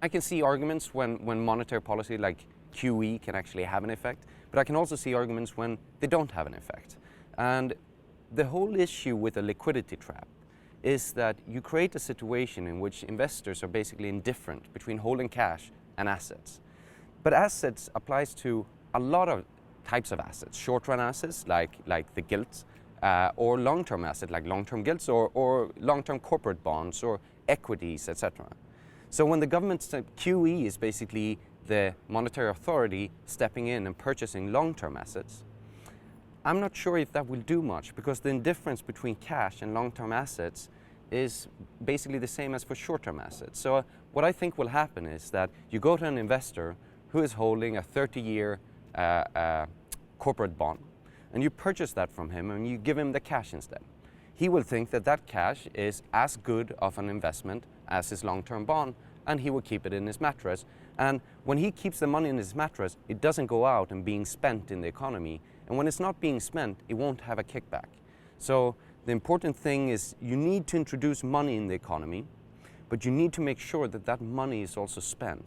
I can see arguments when monetary policy like QE can actually have an effect, but I can also see arguments when they don't have an effect. And the whole issue with a liquidity trap is that you create a situation in which investors are basically indifferent between holding cash and assets. But assets applies to a lot of types of assets, short-run assets like the gilts, or long-term assets like long-term gilts or long-term corporate bonds or equities, etc. So when the government's QE is basically the monetary authority stepping in and purchasing long-term assets, I'm not sure if that will do much, because the difference between cash and long-term assets is basically the same as for short-term assets. So what I think will happen is that you go to an investor who is holding a 30-year corporate bond, and you purchase that from him and you give him the cash instead. He will think that that cash is as good of an investment as his long-term bond, and he will keep it in his mattress. And when he keeps the money in his mattress, it doesn't go out and being spent in the economy. And when it's not being spent, it won't have a kickback. So the important thing is you need to introduce money in the economy, but you need to make sure that that money is also spent.